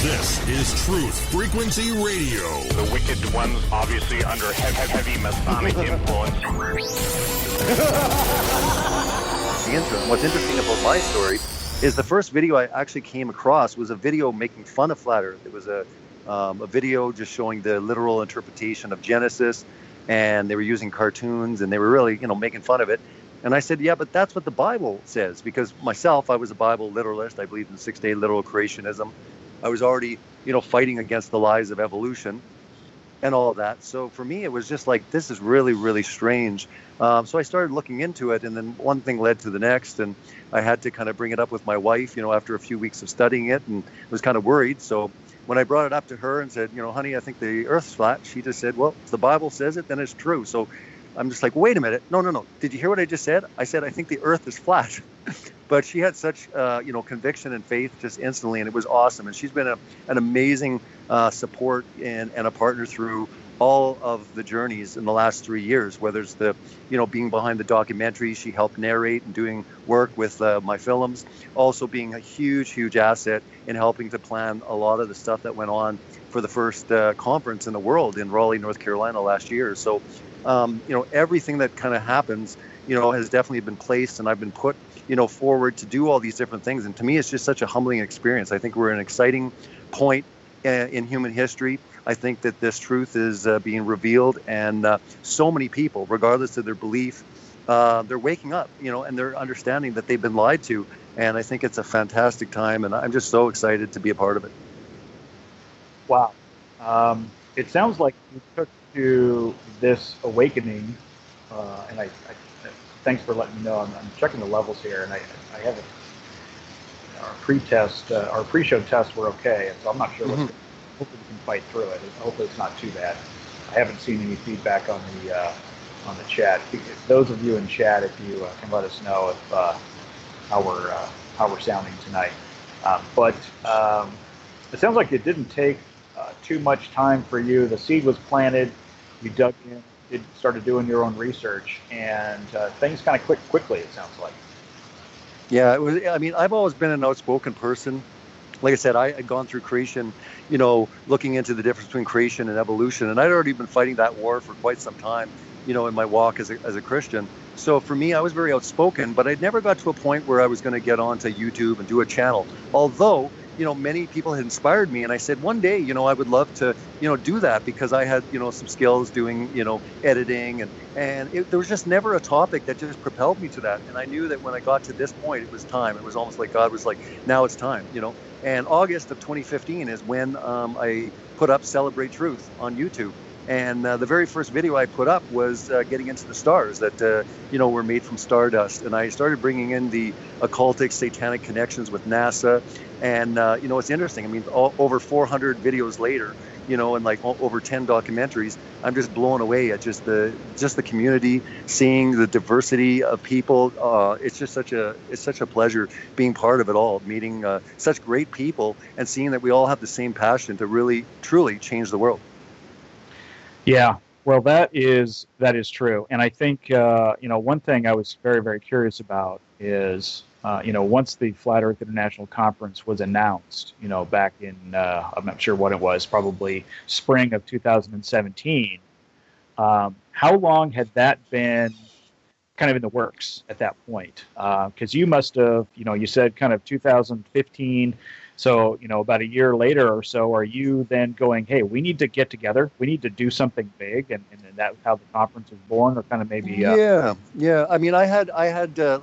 This is Truth Frequency Radio. The wicked ones obviously under heavy Masonic influence. What's interesting about my story is the first video I actually came across was a video making fun of Flat Earth. It was a video just showing the literal interpretation of Genesis, and they were using cartoons, and they were really, making fun of it. And I said, yeah, but that's what the Bible says, because myself, I was a Bible literalist. I believed in six-day literal creationism. I was already, fighting against the lies of evolution and all of that. So for me, it was just like, this is really, really strange. So I started looking into it, and then one thing led to the next, and I had to kind of bring it up with my wife, after a few weeks of studying it, and was kind of worried. So when I brought it up to her and said, honey, I think the Earth's flat, she just said, well, if the Bible says it, then it's true. So I'm just like, wait a minute. No. Did you hear what I just said? I said, I think the Earth is flat. But she had such, conviction and faith just instantly, and it was awesome. And she's been an amazing support and a partner through all of the journeys in the last 3 years, whether it's the, being behind the documentary, she helped narrate and doing work with my films, also being a huge asset in helping to plan a lot of the stuff that went on for the first conference in the world in Raleigh, North Carolina last year. So, everything that kind of happens, has definitely been placed, and I've been put, forward to do all these different things. And to me, it's just such a humbling experience. I think we're at an exciting point in human history. I think that this truth is being revealed, and so many people, regardless of their belief, they're waking up, and they're understanding that they've been lied to. And I think it's a fantastic time, and I'm just so excited to be a part of it. Wow. It sounds like you took to this awakening, and I thanks for letting me know. I'm checking the levels here, and I haven't. Our pre-show tests were okay, and so I'm not sure what's. Hopefully we can fight through it. Hopefully it's not too bad. I haven't seen any feedback on the chat. Those of you in chat, if you can let us know if how we're sounding tonight. But it sounds like it didn't take too much time for you. The seed was planted. You dug in. Started doing your own research, and things kind of clicked quickly, it sounds like. Yeah, it was. I mean, I've always been an outspoken person. Like I said, I had gone through creation, looking into the difference between creation and evolution, and I'd already been fighting that war for quite some time, in my walk as a Christian. So for me, I was very outspoken, but I'd never got to a point where I was going to get onto YouTube and do a channel. Although, many people had inspired me, and I said one day, I would love to, do that, because I had, some skills doing, editing, and there was just never a topic that just propelled me to that. And I knew that when I got to this point, it was time. It was almost like God was like, now it's time, And August of 2015 is when I put up Celebrate Truth on YouTube. And the very first video I put up was getting into the stars that, were made from stardust. And I started bringing in the occultic, satanic connections with NASA. And, it's interesting. I mean, over 400 videos later, and like over 10 documentaries, I'm just blown away at just the community, seeing the diversity of people. It's such a pleasure being part of it all, meeting such great people, and seeing that we all have the same passion to really, truly change the world. Yeah, well, that is true. And I think, one thing I was very, very curious about is, once the Flat Earth International Conference was announced, back in, I'm not sure what it was, probably spring of 2017, how long had that been kind of in the works at that point? Because you must have, you said kind of 2015. So, about a year later or so, are you then going, hey, we need to get together, we need to do something big, and that's how the conference was born, or kind of maybe? Yeah. I mean, I had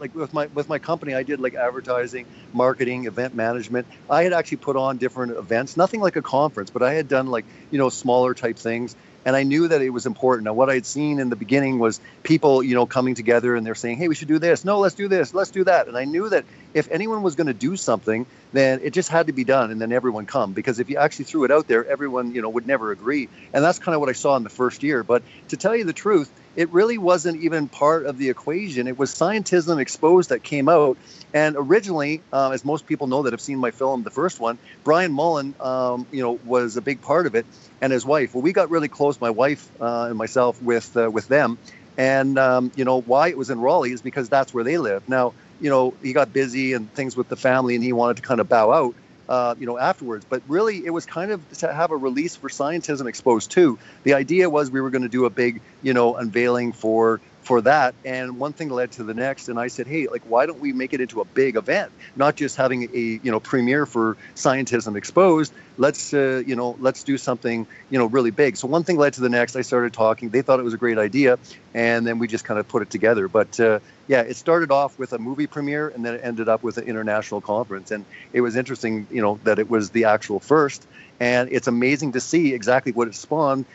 like with my company, I did like advertising, marketing, event management. I had actually put on different events, nothing like a conference, but I had done like, smaller type things. And I knew that it was important. Now, what I had seen in the beginning was people, coming together, and they're saying, hey, we should do this. No, let's do this. Let's do that. And I knew that if anyone was going to do something, then it just had to be done, and then everyone come. Because if you actually threw it out there, everyone, would never agree. And that's kind of what I saw in the first year. But to tell you the truth, it really wasn't even part of the equation. It was Scientism Exposed that came out. And originally, as most people know that have seen my film, the first one, Brian Mullen, was a big part of it, and his wife. Well, we got really close, my wife and myself, with them. And, why it was in Raleigh is because that's where they live. Now, he got busy and things with the family, and he wanted to kind of bow out. afterwards. But really, it was kind of to have a release for Scientism Exposed too. The idea was we were going to do a big, unveiling for that, and one thing led to the next, and I said, hey, like, why don't we make it into a big event, not just having a premiere for Scientism Exposed. Let's do something really big. So one thing led to the next. I started talking. They thought it was a great idea, and then we just kind of put it together. But it started off with a movie premiere, and then it ended up with an international conference. And it was interesting, that it was the actual first. And it's amazing to see exactly what it spawned.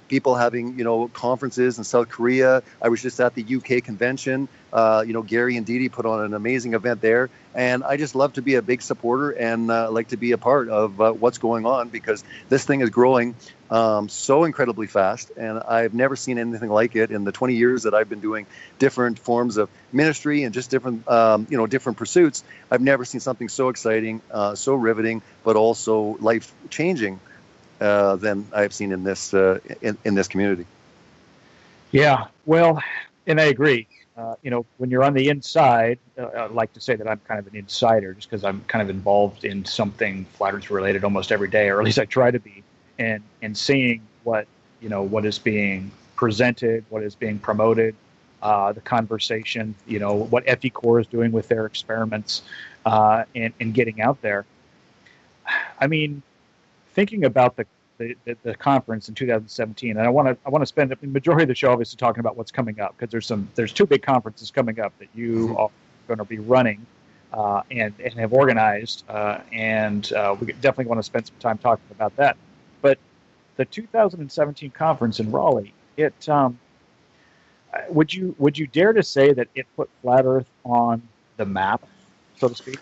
People having, conferences in South Korea. I was just at the UK convention. Gary and Didi put on an amazing event there. And I just love to be a big supporter and like to be a part of what's going on, because this thing is growing so incredibly fast. And I've never seen anything like it in the 20 years that I've been doing different forms of ministry and just different, different pursuits. I've never seen something so exciting, so riveting, but also life-changing than I've seen in this in this community. Yeah, well, and I agree. When you're on the inside, I like to say that I'm kind of an insider just because I'm kind of involved in something flat Earth related almost every day, or at least I try to be, and seeing what is being presented, what is being promoted, the conversation, what FE Core is doing with their experiments, and getting out there. I mean, thinking about the conference in 2017, and I want to spend the majority of the show obviously talking about what's coming up, because there's two big conferences coming up that you are going to be running and have organized, and we definitely want to spend some time talking about that. But the 2017 conference in Raleigh, would you dare to say that it put Flat Earth on the map, so to speak?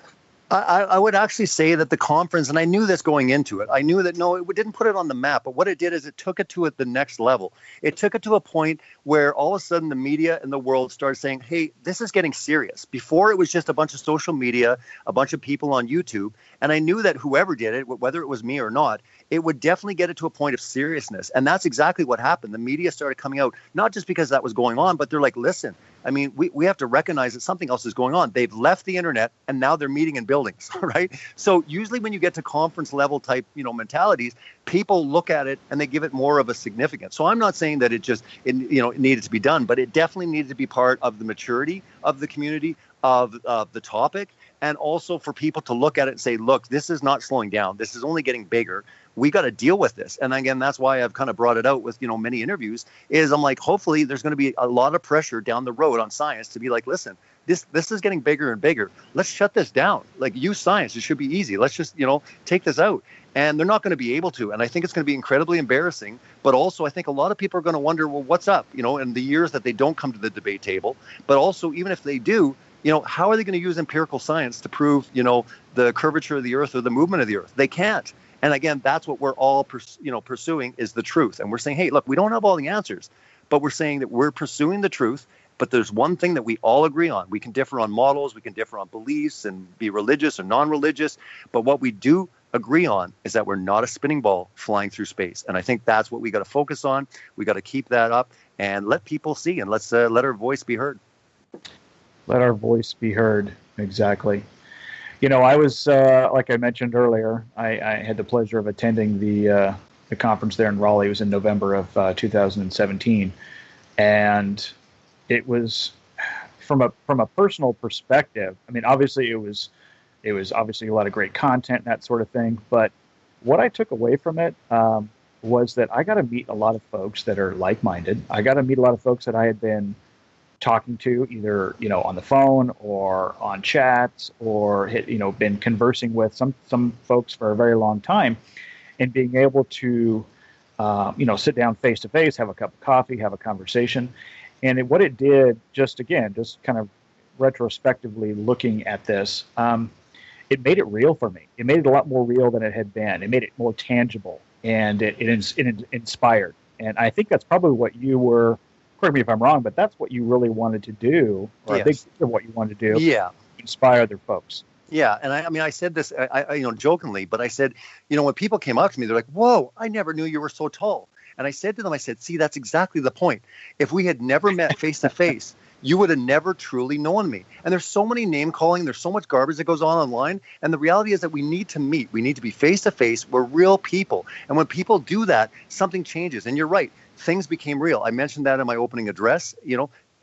I would actually say that the conference, and I knew this going into it, I knew that no, it didn't put it on the map, but what it did is it took it to the next level. It took it to a point where all of a sudden the media and the world started saying, hey, this is getting serious. Before it was just a bunch of social media, a bunch of people on YouTube, and I knew that whoever did it, whether it was me or not, it would definitely get it to a point of seriousness. And that's exactly what happened. The media started coming out, not just because that was going on, but they're like, listen, I mean, we have to recognize that something else is going on. They've left the internet and now they're meeting in buildings, right? So usually when you get to conference level type, mentalities, people look at it and they give it more of a significance. So I'm not saying that it needed to be done, but it definitely needed to be part of the maturity of the community, of the topic, and also for people to look at it and say, look, this is not slowing down. This is only getting bigger. We got to deal with this. And again, that's why I've kind of brought it out with, many interviews, is I'm like, hopefully there's going to be a lot of pressure down the road on science to be like, listen, this is getting bigger and bigger. Let's shut this down. Like, use science. It should be easy. Let's just, take this out. And they're not going to be able to. And I think it's going to be incredibly embarrassing. But also, I think a lot of people are going to wonder, well, what's up, in the years that they don't come to the debate table. But also, even if they do, how are they going to use empirical science to prove, the curvature of the Earth or the movement of the Earth? They can't. And again, that's what we're all, pursuing is the truth. And we're saying, hey, look, we don't have all the answers, but we're saying that we're pursuing the truth. But there's one thing that we all agree on. We can differ on models, we can differ on beliefs and be religious or non-religious. But what we do agree on is that we're not a spinning ball flying through space. And I think that's what we got to focus on. We got to keep that up and let people see, and let's let our voice be heard. Let our voice be heard. Exactly. I was, like I mentioned earlier, I had the pleasure of attending the conference there in Raleigh. It was in November of 2017. And it was, from a personal perspective, I mean, obviously it was obviously a lot of great content and that sort of thing. But what I took away from it was that I got to meet a lot of folks that are like-minded. I got to meet a lot of folks that I had been talking to either, on the phone or on chats, or, been conversing with some folks for a very long time, and being able to, sit down face to face, have a cup of coffee, have a conversation. And what it did, just kind of retrospectively looking at this, it made it real for me. It made it a lot more real than it had been. It made it more tangible, and it inspired. And I think that's probably what you were, correct me if I'm wrong, but that's what you really wanted to do, or Yes. I think of what you wanted to do. Yeah. Inspire other folks. Yeah, and I said this, I jokingly, but I said, when people came up to me, they're like, "Whoa, I never knew you were so tall." And I said to them, see, that's exactly the point. If we had never met face to face, you would have never truly known me. And there's so many name calling, there's so much garbage that goes on online. And the reality is that we need to meet. We need to be face to face. We're real people. And when people do that, something changes. And you're right, things became real. I mentioned that in my opening address,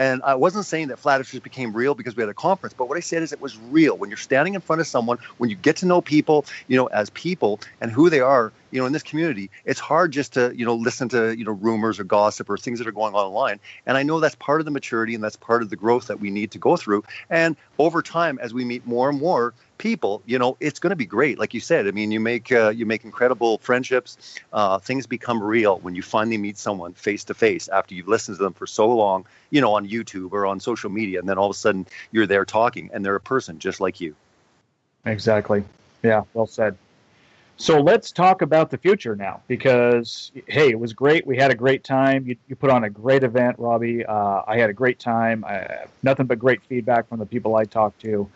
and I wasn't saying that flat earthers became real because we had a conference, but what I said is it was real. When you're standing in front of someone, when you get to know people, as people and who they are, in this community, it's hard just to, listen to, rumors or gossip or things that are going on online. And I know that's part of the maturity and that's part of the growth that we need to go through. And over time, as we meet more and more people, it's going to be great. Like you said, I mean, you make incredible friendships. Things become real when you finally meet someone face to face after you've listened to them for so long, on YouTube or on social media. And then all of a sudden you're there talking and they're a person just like you. Exactly. Yeah, well said. So let's talk about the future now, because, hey, it was great. We had a great time. You put on a great event, Robbie. I had a great time. Nothing but great feedback from the people I talked to.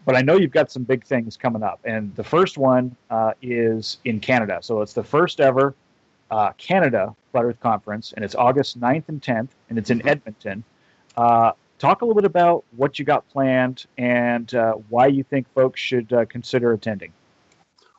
But I know you've got some big things coming up. And the first one is in Canada. So it's the first ever Canada Flat Earth Conference, and it's August 9th and 10th, and it's in Edmonton. Talk a little bit about what you got planned and why you think folks should consider attending.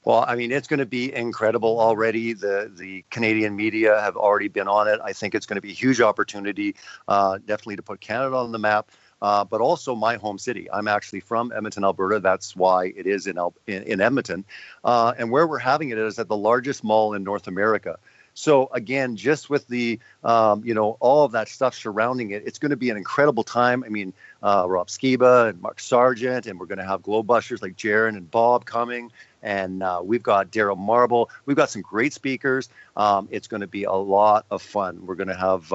Well, I mean, it's going to be incredible already. The Canadian media have already been on it. I think it's going to be a huge opportunity, definitely to put Canada on the map, but also my home city. I'm actually from Edmonton, Alberta. That's why it is in Edmonton. And where we're having it is at the largest mall in North America. So again, just with the, all of that stuff surrounding it, it's going to be an incredible time. I mean, Rob Skiba and Mark Sargent, and we're going to have Globebusters like Jaron and Bob coming. And we've got Daryl Marble. We've got some great speakers. It's going to be a lot of fun. We're going to have,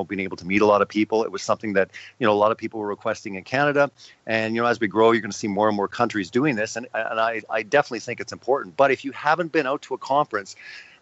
being able to meet a lot of people. It was something that, a lot of people were requesting in Canada. And, as we grow, you're going to see more and more countries doing this. And I definitely think it's important. But if you haven't been out to a conference,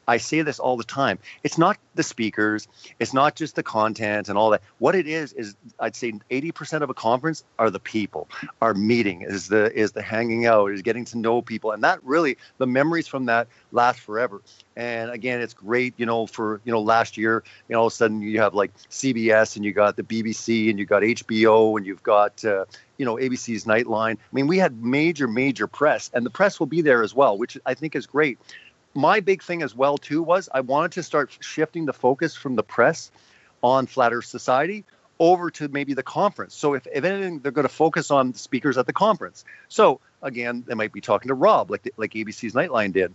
I say this all the time. It's not the speakers. It's not just the content and all that. What it is I'd say 80% of a conference are the people. Our meeting is the hanging out, is getting to know people. And that really, the memories from that last forever. And again, it's great, for, last year, all of a sudden you have like CBS and you got the BBC and you got HBO and you've got, ABC's Nightline. I mean, we had major press, and the press will be there as well, which I think is great. My big thing as well, too, was I wanted to start shifting the focus from the press on Flat Earth Society over to maybe the conference. So if anything, they're going to focus on the speakers at the conference. So again, they might be talking to Rob, like ABC's Nightline did.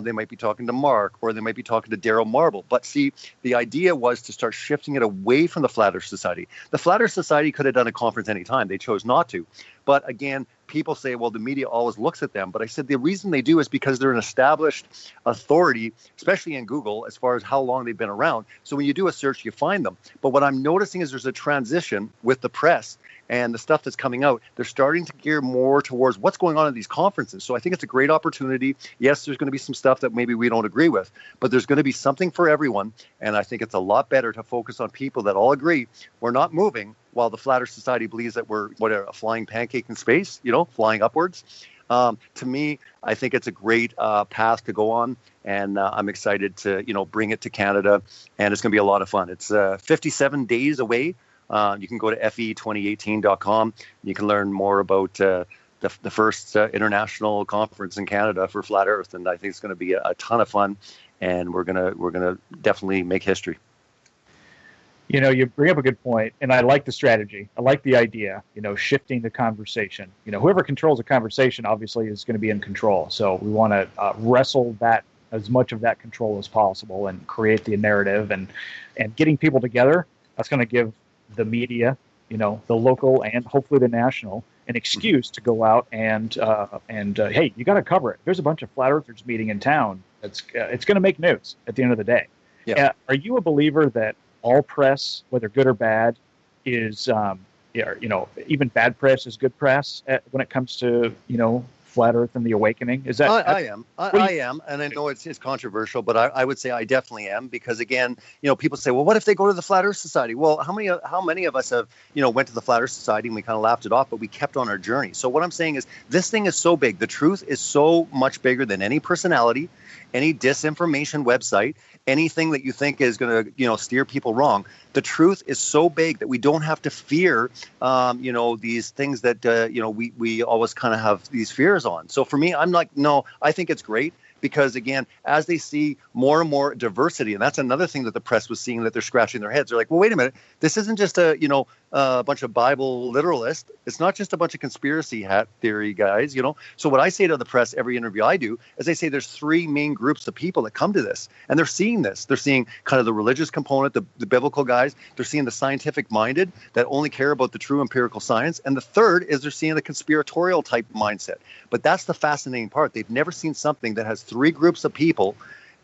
They might be talking to Mark, or they might be talking to Daryl Marble. But see, the idea was to start shifting it away from the Flat Earth Society. The Flat Earth Society could have done a conference anytime. They chose not to. But again, people say, well, the media always looks at them. But I said the reason they do is because they're an established authority, especially in Google, as far as how long they've been around. So when you do a search, you find them. But what I'm noticing is there's a transition with the press and the stuff that's coming out. They're starting to gear more towards what's going on at these conferences. So I think it's a great opportunity. Yes, there's going to be some stuff that maybe we don't agree with, but there's going to be something for everyone. And I think it's a lot better to focus on people that all agree we're not moving, while the Flat Earth Society believes that we're a flying pancake in space, flying upwards. To me, I think it's a great path to go on, and I'm excited to bring it to Canada, and it's going to be a lot of fun. It's 57 days away. You can go to fe2018.com. You can learn more about the first international conference in Canada for Flat Earth, and I think it's going to be a ton of fun, and we're gonna definitely make history. You bring up a good point, and I like the strategy. I like the idea, shifting the conversation. Whoever controls the conversation obviously is going to be in control. So we want to wrestle that, as much of that control as possible, and create the narrative and getting people together. That's going to give the media, the local and hopefully the national, an excuse to go out and hey, you got to cover it. There's a bunch of flat earthers meeting in town. It's going to make news at the end of the day. Yeah. Are you a believer that all press, whether good or bad, is even bad press is good press when it comes to flat Earth and the awakening? Is that? I am. I am, and I know it's controversial, but I would say I definitely am, because again, people say, well, what if they go to the Flat Earth Society? Well, how many of us have went to the Flat Earth Society and we kind of laughed it off, but we kept on our journey. So what I'm saying is, this thing is so big. The truth is so much bigger than any personality, any disinformation website, anything that you think is going to steer people wrong. The truth is so big that we don't have to fear these things that we always kind of have these fears on. So for me, I'm like, no, I think it's great, because again, as they see more and more diversity, and that's another thing that the press was seeing, that they're scratching their heads. They're like, well, wait a minute, this isn't just a bunch of Bible literalists. It's not just a bunch of conspiracy hat theory guys, So what I say to the press every interview I do is I say there's three main groups of people that come to this, and they're seeing this. They're seeing kind of the religious component, the biblical guys. They're seeing the scientific minded that only care about the true empirical science. And the third is they're seeing the conspiratorial type mindset. But that's the fascinating part. They've never seen something that has three groups of people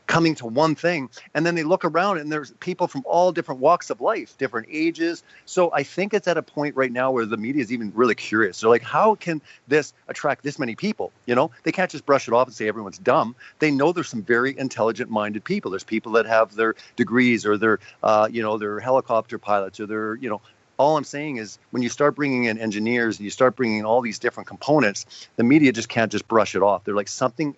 coming to one thing, and then they look around and there's people from all different walks of life, different ages. So I think it's at a point right now where the media is even really curious. They're like, how can this attract this many people? They can't just brush it off and say everyone's dumb. They know there's some very intelligent minded people. There's people that have their degrees, or they're they're helicopter pilots, or they're all I'm saying is, when you start bringing in engineers and you start bringing in all these different components, the media just can't just brush it off. They're like,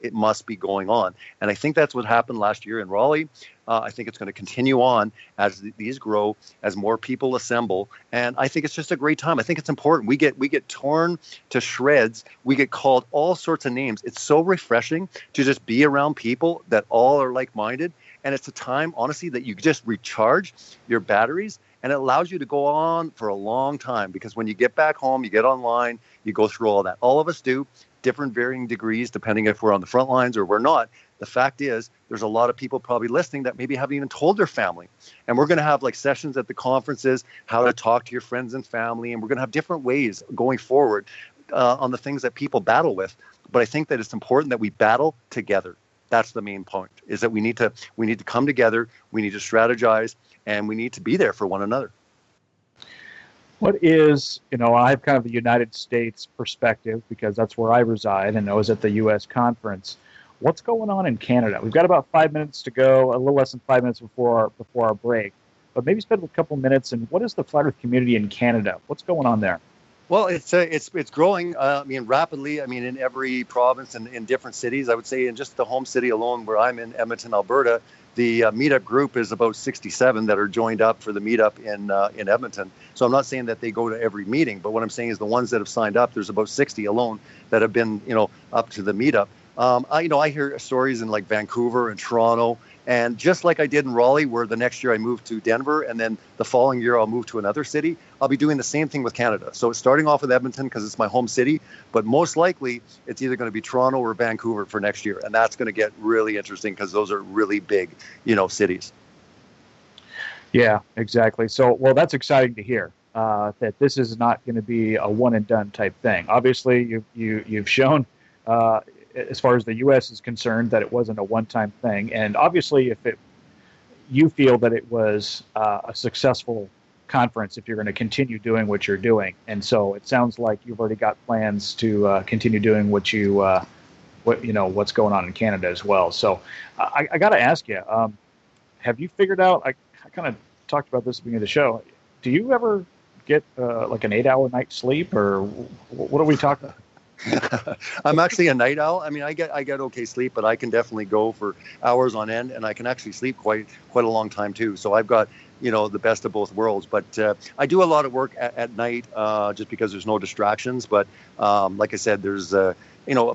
it must be going on. And I think that's what happened last year in Raleigh. I think it's going to continue on as these grow, as more people assemble. And I think it's just a great time. I think it's important. We get torn to shreds. We get called all sorts of names. It's so refreshing to just be around people that all are like-minded. And it's a time, honestly, that you just recharge your batteries, and it allows you to go on for a long time, because when you get back home, you get online, you go through all that. All of us do, different varying degrees, depending if we're on the front lines or we're not. The fact is, there's a lot of people probably listening that maybe haven't even told their family. And we're going to have sessions at the conferences, how to talk to your friends and family. And we're going to have different ways going forward on the things that people battle with. But I think that it's important that we battle together. That's the main point, is that we need to come together, we need to strategize, and we need to be there for one another. What is, I have kind of the United States perspective, because that's where I reside, and I was at the U.S. conference. What's going on in Canada? We've got about 5 minutes to go, a little less than 5 minutes before our break. But maybe spend a couple minutes, and what is the Flat Earth community in Canada? What's going on there? Well, it's growing. Rapidly. In every province and in different cities. I would say in just the home city alone, where I'm in Edmonton, Alberta, the meetup group is about 67 that are joined up for the meetup in Edmonton. So I'm not saying that they go to every meeting, but what I'm saying is the ones that have signed up, there's about 60 alone that have been up to the meetup. I hear stories in Vancouver and Toronto. And just like I did in Raleigh, where the next year I moved to Denver, and then the following year I'll move to another city, I'll be doing the same thing with Canada. So it's starting off with Edmonton because it's my home city, but most likely it's either going to be Toronto or Vancouver for next year. And that's going to get really interesting, because those are really big, cities. Yeah, exactly. So, well, that's exciting to hear, that this is not going to be a one and done type thing. Obviously, you've shown, as far as the U.S. is concerned, that it wasn't a one-time thing. And obviously, you feel that it was a successful conference, if you're going to continue doing what you're doing. And so it sounds like you've already got plans to continue doing what's going on in Canada as well. So I got to ask you, have you figured out, I kind of talked about this at the beginning of the show, do you ever get an 8-hour night's sleep, or what are we talking about? I'm actually a night owl. I get okay sleep, but I can definitely go for hours on end, and I can actually sleep quite a long time too. So I've got the best of both worlds. But I do a lot of work at night, just because there's no distractions. But like I said, there's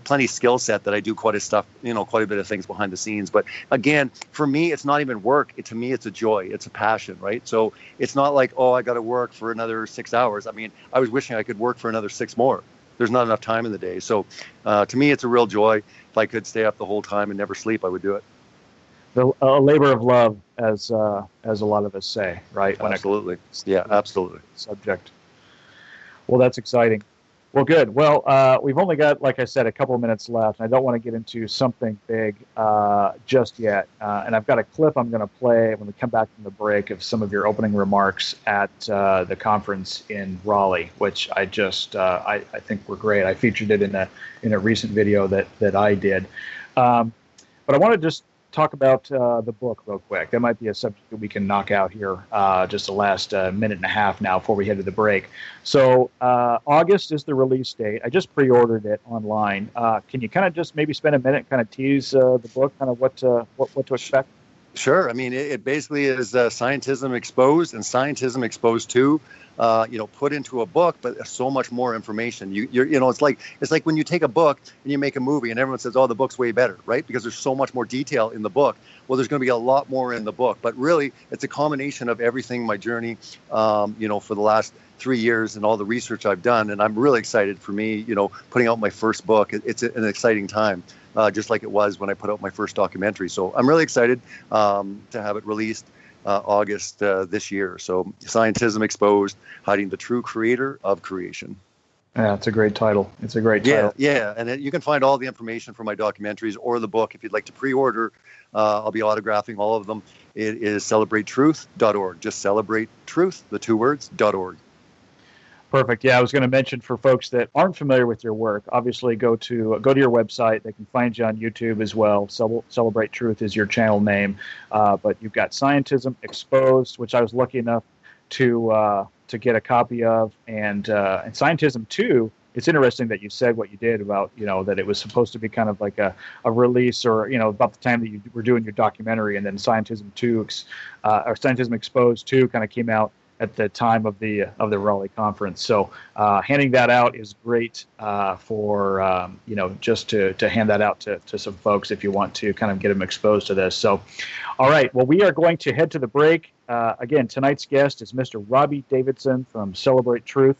plenty skill set that I do quite a bit of things behind the scenes. But again, for me, it's not even work. To me, it's a joy. It's a passion, right? So it's not like, I got to work for another 6 hours. I was wishing I could work for another 6 more. There's not enough time in the day. So to me, it's a real joy. If I could stay up the whole time and never sleep, I would do it. A labor of love, as a lot of us say, right? Absolutely. Yeah, absolutely. Subject. Well, that's exciting. Well, good. Well, we've only got, like I said, a couple of minutes left, and I don't want to get into something big just yet. And I've got a clip I'm going to play when we come back from the break of some of your opening remarks at the conference in Raleigh, which I think were great. I featured it in a recent video that I did. But I want to just talk about the book real quick. That might be a subject that we can knock out here just the last minute and a half now before we head to the break. So August is the release date. I just pre-ordered it online. Can you kind of just maybe spend a minute and kind of tease the book, kind of what to expect? Sure. I mean, it basically is Scientism Exposed and Scientism Exposed 2, put into a book, but so much more information. It's like when you take a book and you make a movie and everyone says, oh, the book's way better, right? Because there's so much more detail in the book. Well, there's going to be a lot more in the book, but really it's a combination of everything, my journey, for the last 3 years and all the research I've done. And I'm really excited for me, putting out my first book. It's an exciting time. Just like it was when I put out my first documentary. So I'm really excited to have it released August this year. So Scientism Exposed, Hiding the True Creator of Creation. Yeah, it's a great title. It's a great title. Yeah. And you can find all the information for my documentaries or the book if you'd like to pre-order. I'll be autographing all of them. It is celebratetruth.org. Just celebrate truth, the 2 words, .org. Perfect. Yeah, I was going to mention for folks that aren't familiar with your work, obviously go to your website. They can find you on YouTube as well. Celebrate Truth is your channel name. But you've got Scientism Exposed, which I was lucky enough to get a copy of, and Scientism 2. It's interesting that you said what you did about, that it was supposed to be kind of like a release or, about the time that you were doing your documentary, and then Scientism 2 or Scientism Exposed 2 kind of came out at the time of the Raleigh conference. So handing that out is great for just to hand that out to some folks if you want to kind of get them exposed to this. So, all right. Well, we are going to head to the break. Again, tonight's guest is Mr. Robbie Davidson from Celebrate Truth.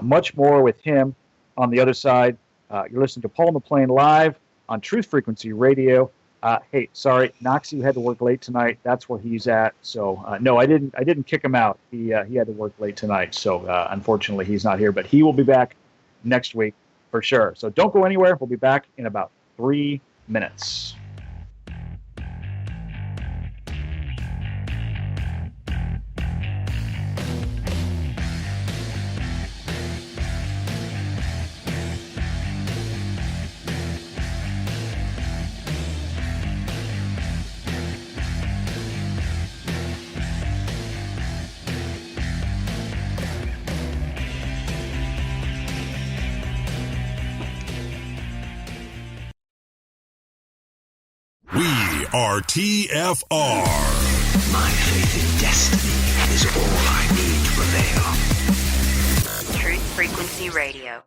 Much more with him on the other side. You're listening to Paul McLean live on Truth Frequency Radio. Hey, sorry, Noxie had to work late tonight. That's where he's at. So no, I didn't kick him out. He had to work late tonight. So unfortunately, he's not here. But he will be back next week for sure. So don't go anywhere. We'll be back in about 3 minutes. We are TFR. My faith in destiny is all I need to prevail. Truth Frequency Radio.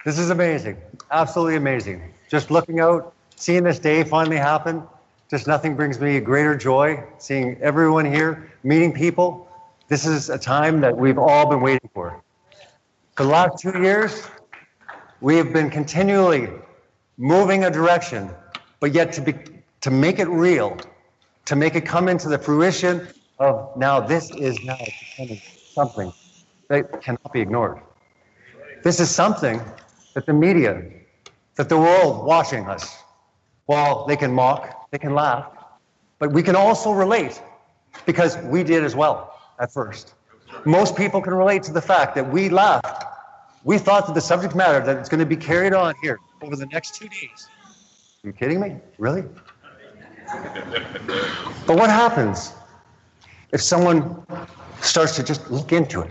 This is amazing. Absolutely amazing. Just looking out, seeing this day finally happen, just nothing brings me greater joy. Seeing everyone here, meeting people. This is a time that we've all been waiting for. For the last 2 years, we have been continually moving a direction, but yet to make it real, to make it come into the fruition of now this is now becoming something that cannot be ignored. This is something that the media, that the world watching us, while they can mock, they can laugh, but we can also relate because we did as well at first. Most people can relate to the fact that we laughed. We thought that the subject matter that it's going to be carried on here over the next 2 days. Are you kidding me? Really? But what happens if someone starts to just look into it?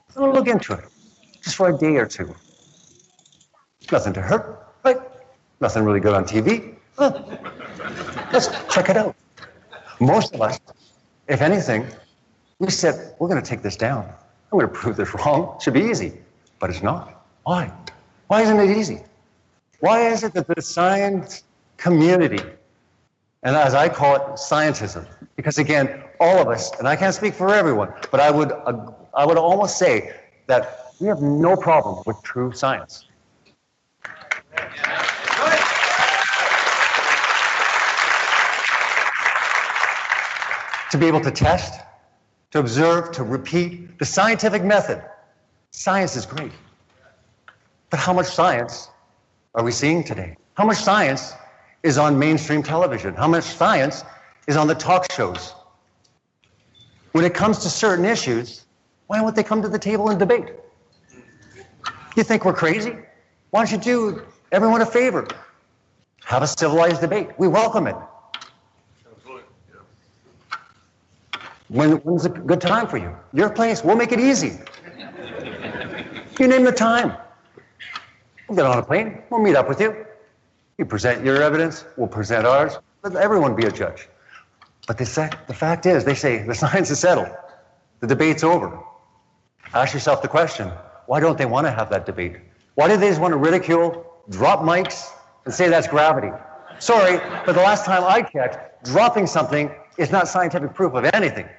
Someone look into it just for a day or two. Nothing to hurt, right? Nothing really good on TV. Let's check it out. Most of us, if anything, we said, we're going to take this down. I'm going to prove this wrong. It should be easy, but it's not. Why? Why isn't it easy? Why is it that the science community, and as I call it, scientism, because again, all of us, and I can't speak for everyone, but I would almost say that we have no problem with true science. To be able to test, to observe, to repeat the scientific method. Science is great. But how much science are we seeing today? How much science is on mainstream television? How much science is on the talk shows? When it comes to certain issues, why won't they come to the table and debate? You think we're crazy? Why don't you do everyone a favor? Have a civilized debate. We welcome it. When's a good time for you? Your place. We'll make it easy. You name the time. We'll get on a plane. We'll meet up with you. You present your evidence. We'll present ours. Let everyone be a judge. But the fact is, they say the science is settled. The debate's over. Ask yourself the question, why don't they want to have that debate? Why do they just want to ridicule, drop mics, and say that's gravity? Sorry, but the last time I checked, dropping something is not scientific proof of anything.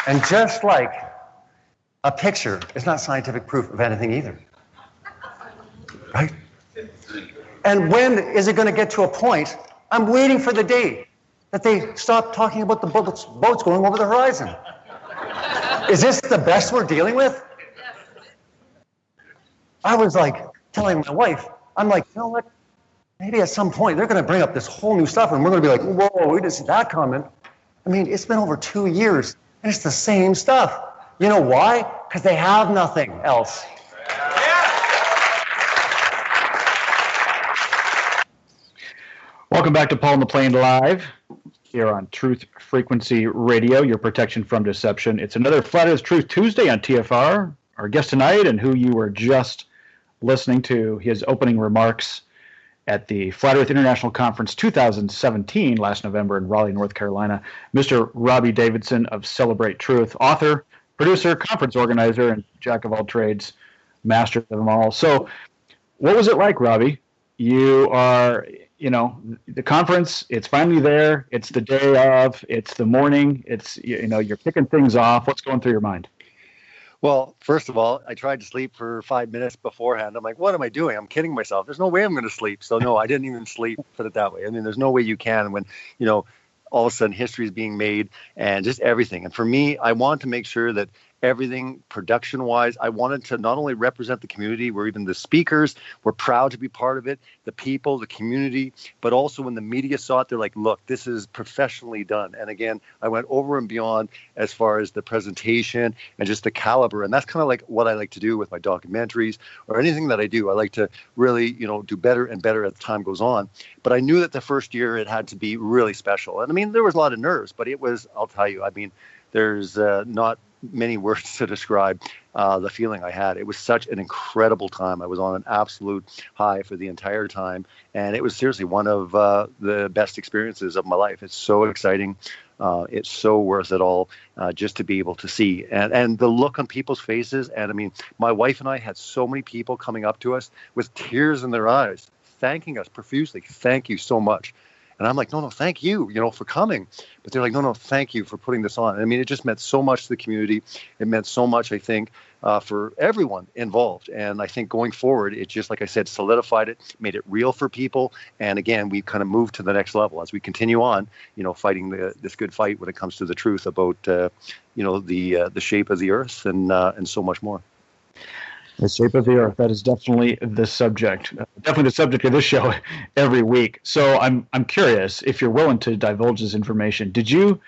And just like a picture is not scientific proof of anything either. Right? And when is it going to get to a point? I'm waiting for the day that they stop talking about the boats going over the horizon. Is this the best we're dealing with? I was like telling my wife, I'm like, you know what? Maybe at some point they're going to bring up this whole new stuff and we're going to be like, whoa, we didn't see that coming. I mean, it's been over 2 years and it's the same stuff. You know why? Because they have nothing else. Welcome back to Paul and the Plane Live here on Truth Frequency Radio, your protection from deception. It's another Flat Earth Truth Tuesday on TFR. Our guest tonight, and who you were just listening to his opening remarks at the Flat Earth International Conference 2017 last November in Raleigh, North Carolina, Mr. Robbie Davidson of Celebrate Truth, author, producer, conference organizer, and jack of all trades, master of them all. So what was it like, Robbie? You are, the conference, it's finally there. It's the day of, it's the morning. It's, you're kicking things off. What's going through your mind? Well, first of all, I tried to sleep for 5 minutes beforehand. I'm like, what am I doing? I'm kidding myself. There's no way I'm going to sleep. So no, I didn't even sleep, put it that way. I mean, there's no way you can when, all of a sudden history is being made and just everything. And for me, I wanted to make sure that everything production-wise, I wanted to not only represent the community, where even the speakers were proud to be part of it, the people, the community, but also when the media saw it, they're like, look, this is professionally done. And again, I went over and beyond as far as the presentation and just the caliber. And that's kind of like what I like to do with my documentaries or anything that I do. I like to really, do better and better as time goes on. But I knew that the first year it had to be really special. And I mean, there was a lot of nerves, but it was, I'll tell you, I mean, there's not many words to describe the feeling I had. It was such an incredible time. I was on an absolute high for the entire time. And it was seriously one of the best experiences of my life. It's so exciting. It's so worth it all just to be able to see. And the look on people's faces. And I mean, my wife and I had so many people coming up to us with tears in their eyes, thanking us profusely. Thank you so much. And I'm like, no, thank you, for coming. But they're like, no, thank you for putting this on. I mean, it just meant so much to the community. It meant so much, I think, for everyone involved. And I think going forward, it just, like I said, solidified it, made it real for people. And again, we kind of moved to the next level as we continue on, fighting this good fight when it comes to the truth about, the shape of the earth and so much more. The shape of the earth. That is definitely the subject. Definitely the subject of this show every week. So I'm curious if you're willing to divulge this information. Did you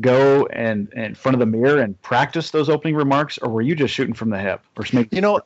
go and in front of the mirror and practice those opening remarks, or were you just shooting from the hip? Or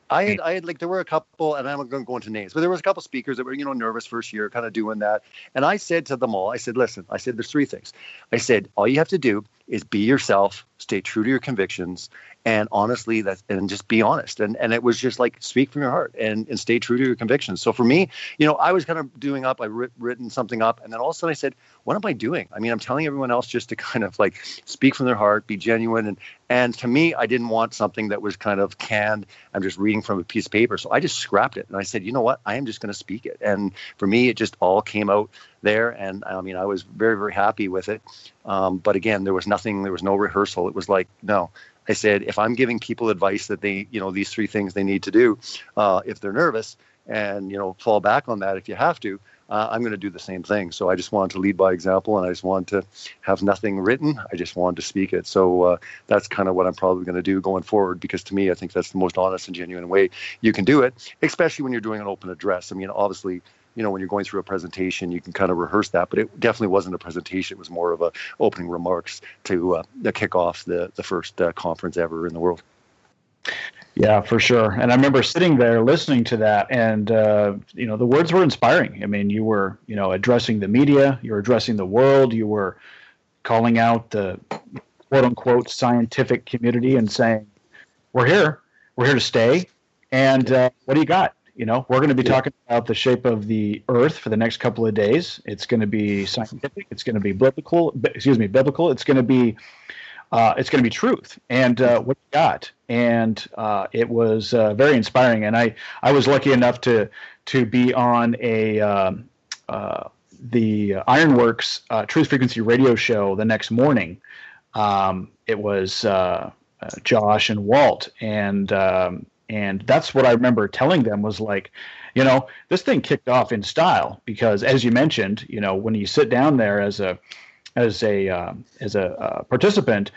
I had there were a couple, and I'm not going to go into names, but there was a couple speakers that were nervous first year, kind of doing that. And I said to them all, I said, listen, there's three things. I said, all you have to do is be yourself, stay true to your convictions, and honestly, and just be honest. And it was just like, speak from your heart and stay true to your convictions. So for me, I was kind of doing up, written something up, and then all of a sudden I said, what am I doing? I mean, I'm telling everyone else just to kind of like speak from their heart, be genuine. And to me, I didn't want something that was kind of canned. I'm just reading from a piece of paper. So I just scrapped it. And I said, you know what? I am just going to speak it. And for me, it just all came out there. And I mean, I was very, very happy with it. But again, there was no rehearsal. It was like, no. I said, if I'm giving people advice that they, these 3 things they need to do, if they're nervous, and, fall back on that if you have to, I'm going to do the same thing. So I just wanted to lead by example, and I just wanted to have nothing written. I just wanted to speak it. So that's kind of what I'm probably going to do going forward, because to me, I think that's the most honest and genuine way you can do it, especially when you're doing an open address. I mean, obviously, when you're going through a presentation, you can kind of rehearse that, but it definitely wasn't a presentation. It was more of a opening remarks to kick off the first conference ever in the world. Yeah, for sure. And I remember sitting there listening to that, and the words were inspiring. I mean, you were, addressing the media, you were addressing the world, you were calling out the quote unquote scientific community and saying, we're here to stay. And what do you got? We're going to be talking about the shape of the Earth for the next couple of days. It's going to be scientific. It's going to be biblical. It's going to be truth. And what you got? And it was very inspiring. And I was lucky enough to be on the Ironworks Truth Frequency radio show the next morning. It was Josh and Walt, and that's what I remember telling them was like, this thing kicked off in style, because as you mentioned, when you sit down there as a participant,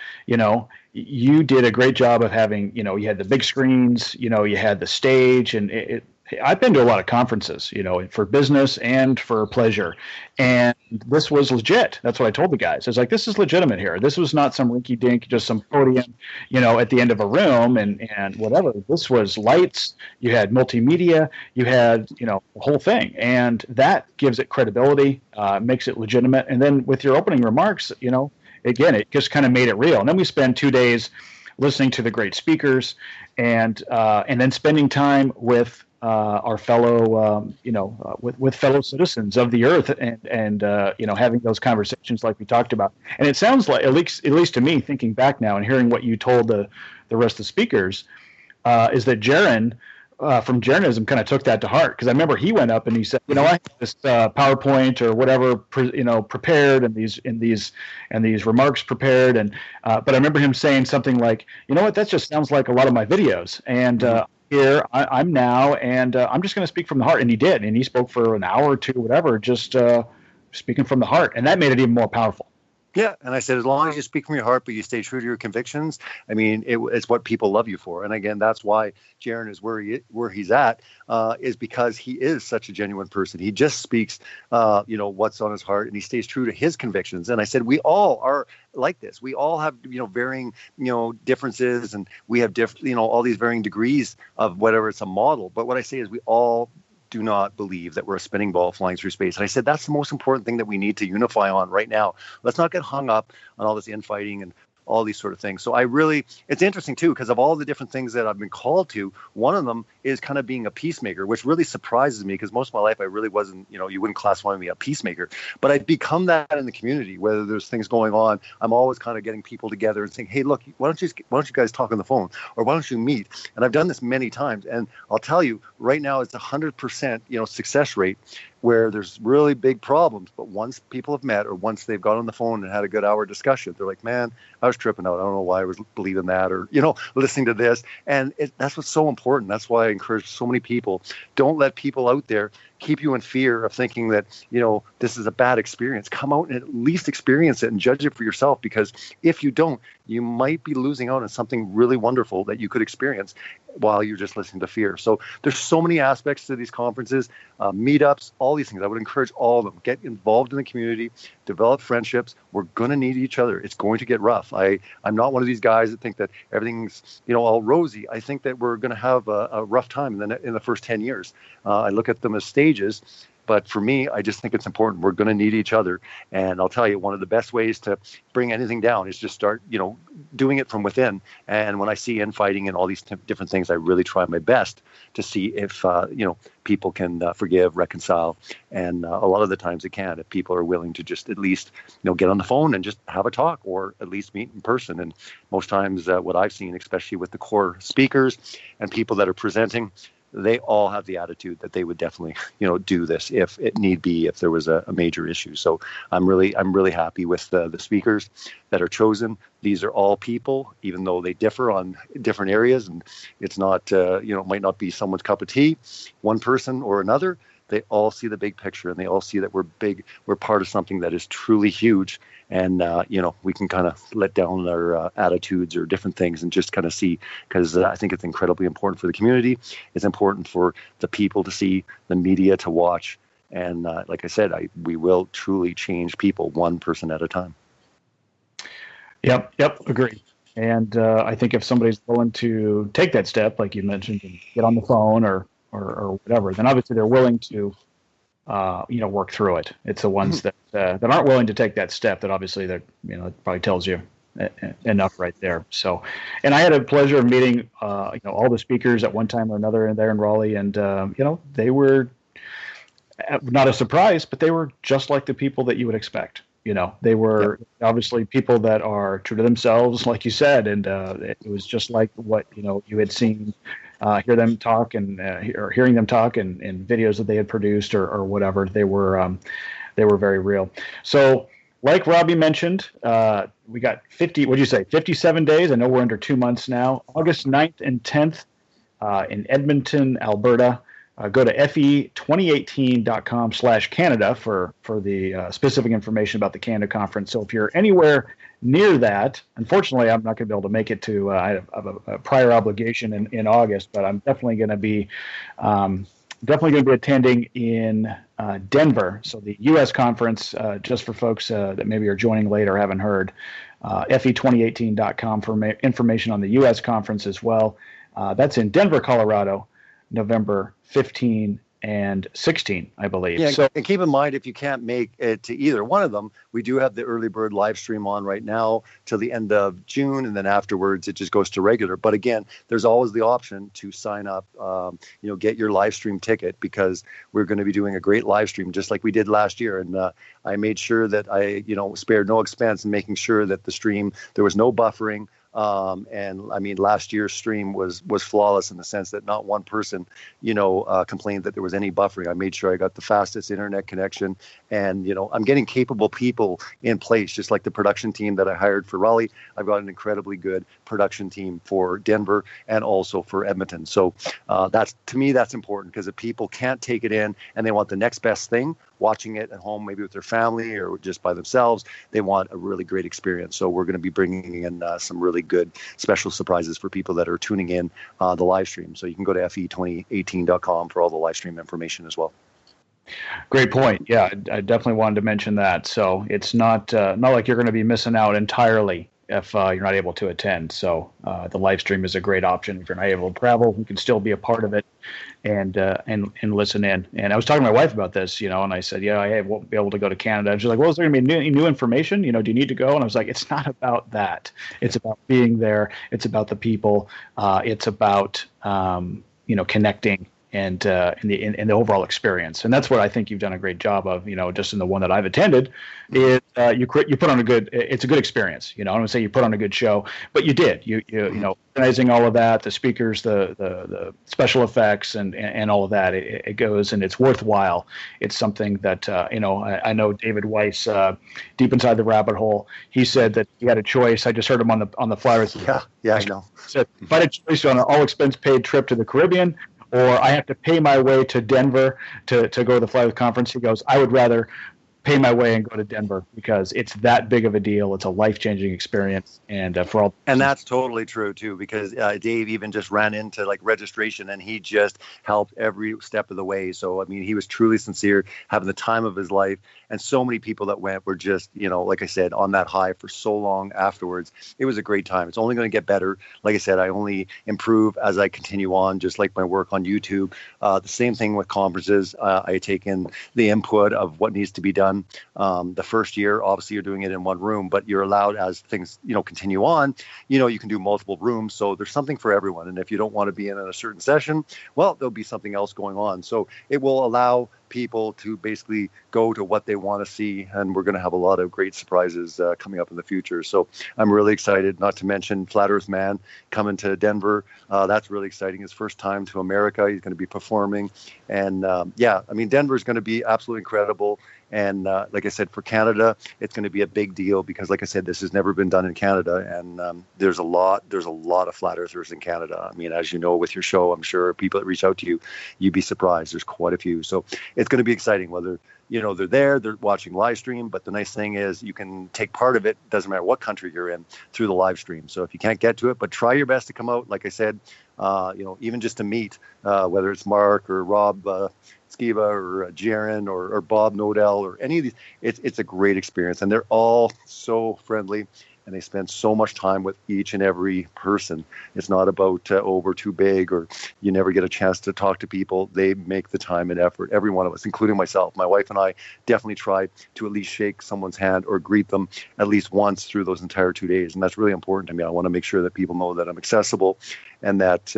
you did a great job of having, you had the big screens, you had the stage, and I've been to a lot of conferences, for business and for pleasure, and this was legit. That's what I told the guys. I was like, this is legitimate here. This was not some rinky dink, just some podium, at the end of a room and whatever. This was lights. You had multimedia. You had, the whole thing, and that gives it credibility, makes it legitimate. And then with your opening remarks, again, it just kind of made it real. And then we spend 2 days listening to the great speakers, and then spending time with our fellow, with fellow citizens of the earth, and having those conversations like we talked about. And it sounds like, at least to me, thinking back now and hearing what you told the rest of the speakers, is that Jaron from Jaronism kind of took that to heart, because I remember he went up and he said, I have this PowerPoint or whatever, prepared, and these remarks prepared, and but I remember him saying something like, what, that just sounds like a lot of my videos, and here I'm now, and I'm just going to speak from the heart. And he did, and he spoke for an hour or two, whatever, just speaking from the heart, and that made it even more powerful. Yeah, and I said, as long as you speak from your heart, but you stay true to your convictions, I mean, it's what people love you for. And again, that's why Jaron is where he's at, is because he is such a genuine person. He just speaks, what's on his heart, and he stays true to his convictions. And I said, we all are like this. We all have, varying, differences, and we have all these varying degrees of whatever. It's a model. But what I say is, we all do not believe that we're a spinning ball flying through space. And I said, that's the most important thing that we need to unify on right now. Let's not get hung up on all this infighting and all these sort of things. So it's interesting too, because of all the different things that I've been called to, one of them is kind of being a peacemaker, which really surprises me, because most of my life I really wasn't, you wouldn't classify me a peacemaker, but I've become that in the community. Whether there's things going on, I'm always kind of getting people together and saying, hey, look, why don't you guys talk on the phone, or why don't you meet? And I've done this many times, and I'll tell you right now, it's 100%, success rate, where there's really big problems. But once people have met, or once they've got on the phone and had a good hour discussion, they're like, man, I was tripping out. I don't know why I was believing that, or, listening to this. And that's what's so important. That's why I encourage so many people. Don't let people out there keep you in fear of thinking that, this is a bad experience. Come out and at least experience it and judge it for yourself, because if you don't, you might be losing out on something really wonderful that you could experience while you're just listening to fear. So there's so many aspects to these conferences, meetups, all these things. I would encourage all of them. Get involved in the community, develop friendships. We're going to need each other. It's going to get rough. I'm not one of these guys that think that everything's, all rosy. I think that we're going to have a rough time in the first 10 years. I look at them as stages. But for me, I just think it's important. We're going to need each other. And I'll tell you, one of the best ways to bring anything down is just start, doing it from within. And when I see infighting and all these different things, I really try my best to see if, people can forgive, reconcile. And a lot of the times it can, if people are willing to just at least, get on the phone and just have a talk, or at least meet in person. And most times what I've seen, especially with the core speakers and people that are presenting, they all have the attitude that they would definitely, do this if it need be, if there was a major issue. So I'm really happy with the speakers that are chosen. These are all people, even though they differ on different areas, and it's not, it might not be someone's cup of tea, one person or another. They all see the big picture, and they all see that we're part of something that is truly huge. And, we can kind of let down our attitudes or different things and just kind of see, because I think it's incredibly important for the community. It's important for the people to see, the media to watch. And like I said, we will truly change people one person at a time. Yep, agree. And I think if somebody's willing to take that step, like you mentioned, and get on the phone or whatever, then obviously they're willing to, work through it. It's the ones that aren't willing to take that step that obviously it probably tells you enough right there. So, and I had a pleasure of meeting, all the speakers at one time or another there in Raleigh, and they were not a surprise, but they were just like the people that you would expect. They were obviously people that are true to themselves, like you said, and it was just like what you had seen, hear them talk, and or hearing them talk in videos that they had produced or whatever. They were very real. So, like Robbie mentioned, we got 57 days. I know we're under 2 months now. August 9th and 10th in Edmonton, Alberta. Go to fe2018.com/Canada for the specific information about the Canada conference. So if you're anywhere near that, unfortunately, I'm not going to be able to make it to. I have a prior obligation in August, but I'm definitely going to be attending in Denver. So the U.S. conference, just for folks that maybe are joining late or haven't heard, fe2018.com for information on the U.S. conference as well. That's in Denver, Colorado, November 15 and 16, I believe. Yeah, so, and keep in mind, if you can't make it to either one of them, we do have the early bird live stream on right now till the end of June, and then afterwards it just goes to regular. But again, there's always the option to sign up, get your live stream ticket, because we're going to be doing a great live stream just like we did last year. And I made sure that I, spared no expense in making sure that the stream, there was no buffering. And I mean, last year's stream was flawless in the sense that not one person, complained that there was any buffering. I made sure I got the fastest internet connection, and, I'm getting capable people in place, just like the production team that I hired for Raleigh. I've got an incredibly good production team for Denver and also for Edmonton. So to me, that's important, because if people can't take it in and they want the next best thing, watching it at home, maybe with their family or just by themselves, they want a really great experience. So we're going to be bringing in some really good special surprises for people that are tuning in the live stream. So you can go to fe2018.com for all the live stream information as well. Great point. Yeah, I definitely wanted to mention that. So it's not like you're going to be missing out entirely if you're not able to attend. So the live stream is a great option. If you're not able to travel, you can still be a part of it and listen in. And I was talking to my wife about this, and I said, I won't be able to go to Canada. And she's like, well, is there going to be new information? Do you need to go? And I was like, it's not about that. It's about being there. It's about the people. It's about, connecting and the overall experience. And that's what I think you've done a great job of, just in the one that I've attended, is you put on it's a good experience. I don't want to say you put on a good show, but you did. You organizing all of that, the speakers, the special effects, and all of that. It goes, and it's worthwhile. It's something that I know David Weiss, deep inside the rabbit hole, he said that he had a choice. I just heard him on the flyers. Yeah, I know. Said, if I had a choice on an all expense paid trip to the Caribbean, or I have to pay my way to Denver to go to the Fly With conference, he goes, I would rather pay my way and go to Denver because it's that big of a deal. It's a life-changing experience, and for all. And that's totally true too, because Dave even just ran into like registration, and he just helped every step of the way. So I mean, he was truly sincere, having the time of his life, and so many people that went were just, like I said, on that high for so long afterwards. It was a great time. It's only going to get better. Like I said, I only improve as I continue on, just like my work on YouTube. The same thing with conferences. I take in the input of what needs to be done. The first year, obviously, you're doing it in one room, but you're allowed, as things continue on, you can do multiple rooms. So there's something for everyone. And if you don't want to be in a certain session, well, there'll be something else going on. So it will allow people to basically go to what they want to see, and we're going to have a lot of great surprises coming up in the future. So I'm really excited, not to mention Flat Earth Man coming to Denver. That's really exciting. His first time to America. He's going to be performing, and Denver is going to be absolutely incredible. And like I said, for Canada, it's going to be a big deal because, like I said, this has never been done in Canada, and there's a lot of flat earthers in Canada. I mean, as you know, with your show, I'm sure people that reach out to you, you'd be surprised. There's quite a few, so it's going to be exciting. Whether they're watching live stream, but the nice thing is you can take part of it. Doesn't matter what country you're in through the live stream. So if you can't get to it, but try your best to come out. Like I said, even just to meet, whether it's Mark or Rob Skiba or Jaron or Bob Nodell or any of these, it's a great experience, and they're all so friendly, and they spend so much time with each and every person. It's not about we're too big or you never get a chance to talk to people. They make the time and effort, every one of us, including myself. My wife and I definitely try to at least shake someone's hand or greet them at least once through those entire 2 days, and that's really important to me. I want to make sure that people know that I'm accessible, and that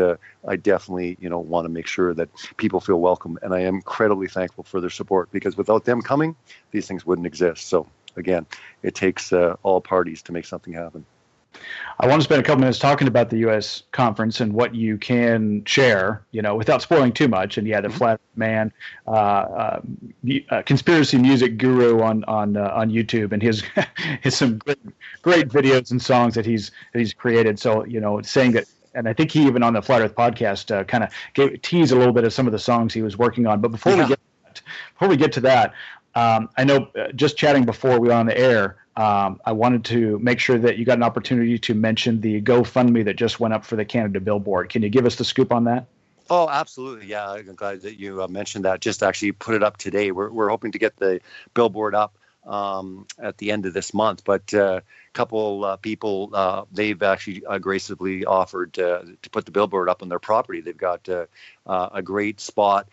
I definitely, want to make sure that people feel welcome. And I am incredibly thankful for their support, because without them coming, these things wouldn't exist. So again, it takes all parties to make something happen. I want to spend a couple minutes talking about the U.S. conference and what you can share, without spoiling too much. And the Flat Man, conspiracy music guru on YouTube, and his some great videos and songs that he's created. So saying that. And I think he even on the Flat Earth podcast kind of teased a little bit of some of the songs he was working on. But before we get to that, I know just chatting before we were on the air, I wanted to make sure that you got an opportunity to mention the GoFundMe that just went up for the Canada Billboard. Can you give us the scoop on that? Oh, absolutely. Yeah, I'm glad that you mentioned that. Just actually put it up today. We're hoping to get the billboard up at the end of this month, but a couple people, they've actually graciously offered to put the billboard up on their property. They've got a great spot.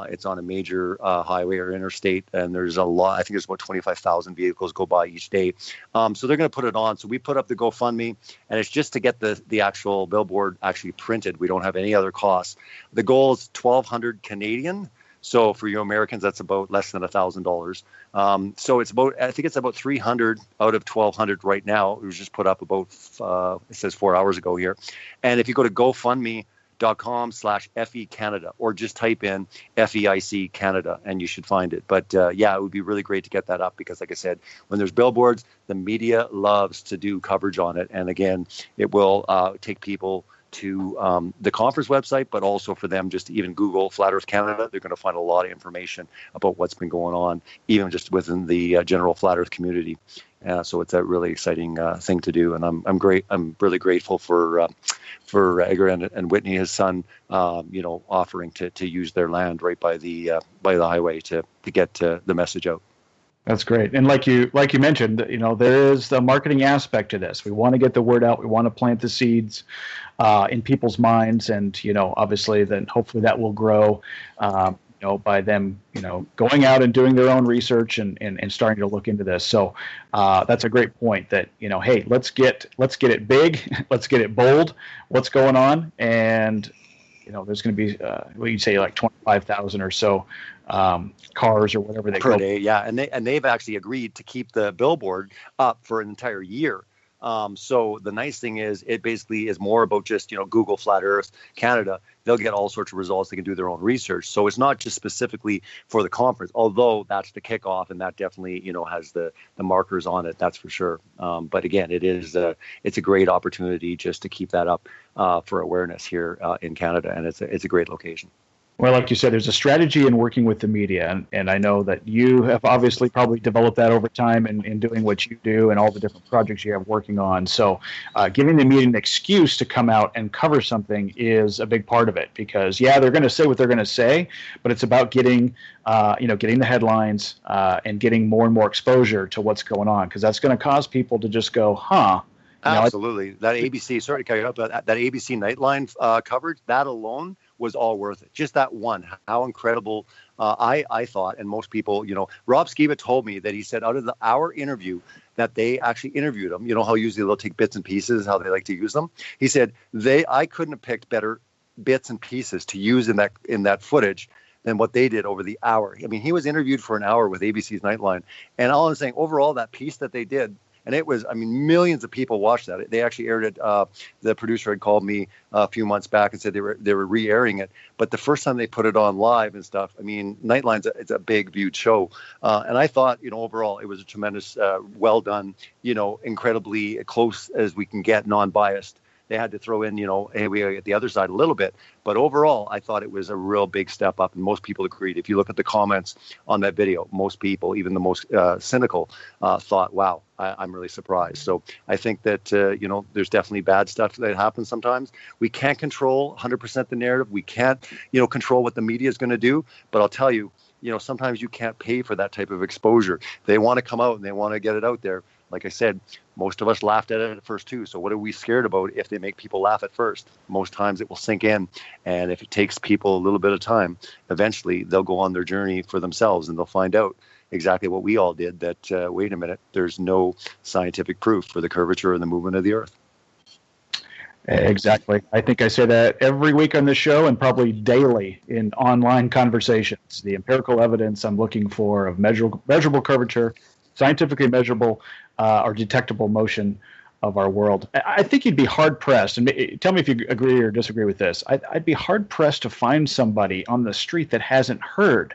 It's on a major highway or interstate, and there's a lot. I think there's about 25,000 vehicles go by each day. So they're going to put it on. So we put up the GoFundMe, and it's just to get the actual billboard actually printed. We don't have any other costs. The goal is 1,200 Canadian. So for you Americans, that's about less than $1,000. So it's I think it's about 300 out of 1,200 right now. It was just put up about, it says 4 hours ago here. And if you go to GoFundMe.com/FE Canada, or just type in FEIC Canada, and you should find it. But it would be really great to get that up, because like I said, when there's billboards, the media loves to do coverage on it. And again, it will take people to the conference website, but also for them just to even Google Flat Earth Canada. They're going to find a lot of information about what's been going on, even just within the general Flat Earth community. So it's a really exciting thing to do, and I'm really grateful for Edgar and Whitney, his son, offering to use their land right by the highway to get the message out. That's great. And like you mentioned, there is the marketing aspect to this. We want to get the word out. We want to plant the seeds in people's minds, and obviously then hopefully that will grow. By them, going out and doing their own research and starting to look into this. So that's a great point that, hey, let's get it big, let's get it bold, what's going on. And, there's going to be, you'd say like 25,000 or so cars or whatever they per day. Yeah. And they've actually agreed to keep the billboard up for an entire year. So the nice thing is it basically is more about just, Google Flat Earth Canada. They'll get all sorts of results. They can do their own research. So it's not just specifically for the conference, although that's the kickoff, and that definitely, has the markers on it. That's for sure. But again, it's a great opportunity just to keep that up for awareness here in Canada. And it's a great location. Well, like you said, there's a strategy in working with the media, and I know that you have obviously probably developed that over time in doing what you do and all the different projects you have working on. So giving the media an excuse to come out and cover something is a big part of it, because, yeah, they're going to say what they're going to say, but it's about getting getting the headlines and getting more and more exposure to what's going on, because that's going to cause people to just go, huh. Absolutely. That ABC, sorry to cut you up, but that ABC Nightline coverage, that alone was all worth it. Just that one, how incredible I thought, and most people, Rob Skiba told me that he said out of the hour interview that they actually interviewed him, how usually they'll take bits and pieces, how they like to use them. He said I couldn't have picked better bits and pieces to use in that footage than what they did over the hour. I mean, he was interviewed for an hour with ABC's Nightline, and all I'm saying, overall, that piece that they did, and it was, millions of people watched that. They actually aired it. The producer had called me a few months back and said they were re-airing it. But the first time they put it on live and stuff, Nightline's it's a big viewed show. And I thought, overall, it was a tremendous, well done, incredibly close as we can get, non-biased. They had to throw in, hey, we gotta get the other side a little bit. But overall, I thought it was a real big step up, and most people agreed. If you look at the comments on that video, most people, even the most cynical, thought, wow, I'm really surprised. So I think that, there's definitely bad stuff that happens sometimes. We can't control 100% the narrative. We can't, control what the media is going to do. But I'll tell you, sometimes you can't pay for that type of exposure. They want to come out and they want to get it out there. Like I said, most of us laughed at it at first too. So what are we scared about if they make people laugh at first? Most times it will sink in. And if it takes people a little bit of time, eventually they'll go on their journey for themselves and they'll find out exactly what we all did, that, wait a minute, there's no scientific proof for the curvature and the movement of the Earth. Exactly. I think I say that every week on this show and probably daily in online conversations. The empirical evidence I'm looking for of measurable curvature, scientifically measurable or detectable motion of our world. I think you'd be hard-pressed, and tell me if you agree or disagree with this, I'd be hard-pressed to find somebody on the street that hasn't heard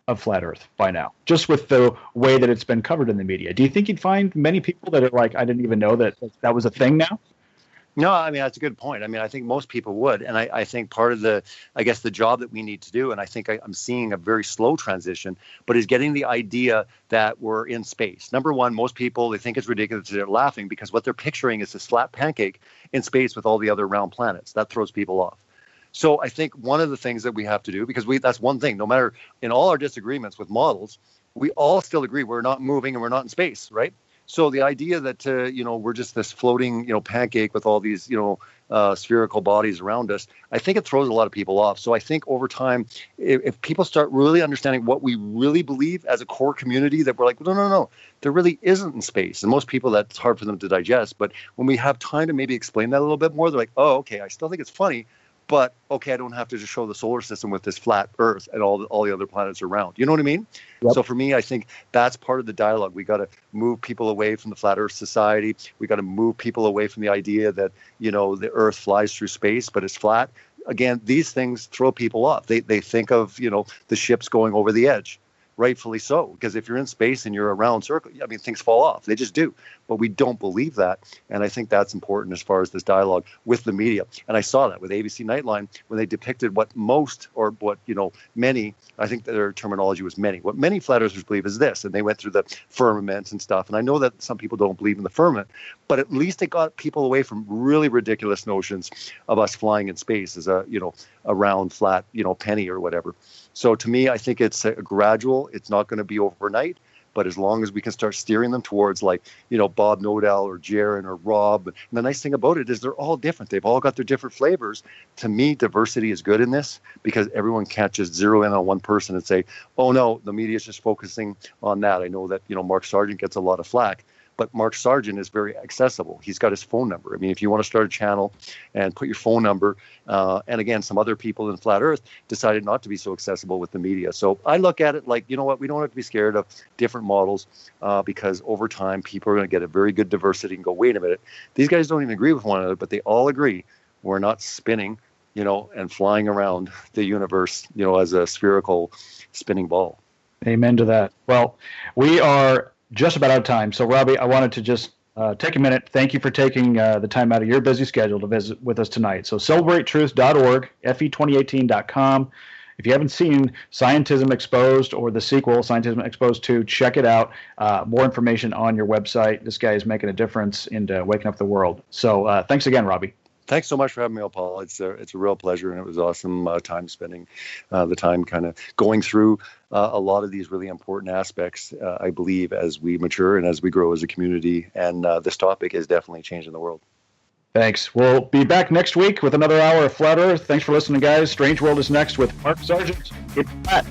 of Flat Earth by now, just with the way that it's been covered in the media. Do you think you'd find many people that are like, I didn't even know that was a thing now? No, that's a good point. I think most people would. And I think part of the job that we need to do, and I think I'm seeing a very slow transition, but is getting the idea that we're in space. Number one, most people, they think it's ridiculous. They're laughing because what they're picturing is this flat pancake in space with all the other round planets. That throws people off. So I think one of the things that we have to do, because that's one thing, no matter in all our disagreements with models, we all still agree we're not moving and we're not in space, right? So the idea that, we're just this floating, pancake with all these, spherical bodies around us, I think it throws a lot of people off. So I think over time, if people start really understanding what we really believe as a core community, that we're like, no, there really isn't in space. And most people, that's hard for them to digest. But when we have time to maybe explain that a little bit more, they're like, oh, okay, I still think it's funny. But, okay, I don't have to just show the solar system with this flat Earth and all the other planets around. You know what I mean? Yep. So for me, I think that's part of the dialogue. We got to move people away from the Flat Earth Society. We got to move people away from the idea that, the Earth flies through space, but it's flat. Again, these things throw people off. They think of, the ships going over the edge. Rightfully so, because if you're in space and you're a round circle, things fall off. They just do. But we don't believe that. And I think that's important as far as this dialogue with the media. And I saw that with ABC Nightline when they depicted what many, I think their terminology was many, what many flat earthers believe is this. And they went through the firmament and stuff. And I know that some people don't believe in the firmament, but at least it got people away from really ridiculous notions of us flying in space as a round, flat, penny or whatever. So to me, I think it's a gradual. It's not going to be overnight. But as long as we can start steering them towards Bob Nodell or Jaron or Rob. And the nice thing about it is they're all different. They've all got their different flavors. To me, diversity is good in this because everyone can't just zero in on one person and say, oh, no, the media is just focusing on that. I know that, Mark Sargent gets a lot of flack. But Mark Sargent is very accessible. He's got his phone number. If you want to start a channel and put your phone number, and again, some other people in Flat Earth decided not to be so accessible with the media. So I look at it like, we don't have to be scared of different models because over time, people are going to get a very good diversity and go, wait a minute, these guys don't even agree with one another, but they all agree we're not spinning, and flying around the universe, as a spherical spinning ball. Amen to that. Well, we are just about out of time. So, Robbie, I wanted to just take a minute. Thank you for taking the time out of your busy schedule to visit with us tonight. So, celebratetruth.org, fe2018.com. If you haven't seen Scientism Exposed or the sequel, Scientism Exposed 2, check it out. More information on your website. This guy is making a difference in waking up the world. So thanks again, Robbie. Thanks so much for having me on, Paul. It's a real pleasure, and it was awesome time spending the time kind of going through a lot of these really important aspects, I believe, as we mature and as we grow as a community. And this topic is definitely changing the world. Thanks. We'll be back next week with another hour of Flat Earth. Thanks for listening, guys. Strange World is next with Mark Sargent. It's Flat.